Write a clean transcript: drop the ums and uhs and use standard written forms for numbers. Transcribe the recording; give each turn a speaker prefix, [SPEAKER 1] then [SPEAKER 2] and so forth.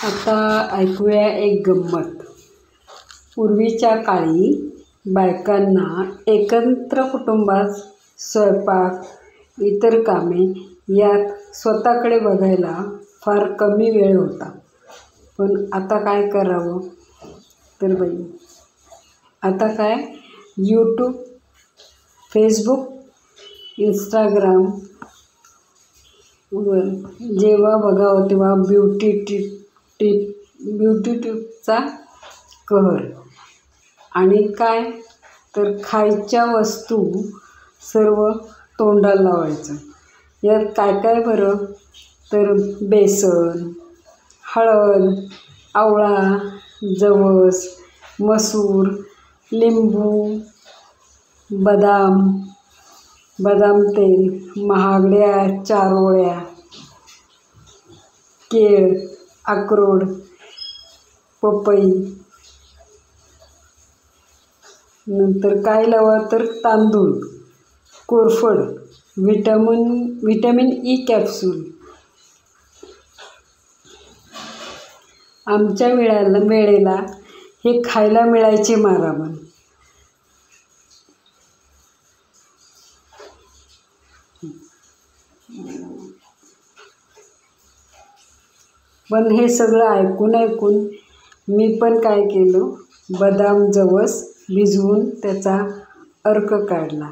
[SPEAKER 1] आता ऐकूया एक गंमत. पूर्वीच्या काळी बायकांना एकत्र कुटुंबात स्वयंपाक, इतर कामे यात स्वतःकडे बघायला फार कमी वेळ होता. पण आता काय करावं तर बाई, आता काय यूट्यूब, फेसबुक, इंस्टाग्राम वर जेव्हा बघावं तेव्हा ब्युटी टिपचा कहर. आणि काय तर खायच्या वस्तू सर्व तोंडाला लावायचं. यात काय काय बरं तर बेसन, हळद, आवळा, जवस, मसूर, लिंबू, बदाम तेल, महागड्या चारोळ्या, केळ, अक्रोड, पपई, नंतर काय लावा तर तांदूळ, कोरफड, व्हिटॅमिन ई कॅप्सूल. आमच्या वेळेला हे खायला मिळायचे मारामार. पण हे सगळं ऐकून मी पण काय केलं, बदाम जवस भिजवून त्याचा अर्क काढला.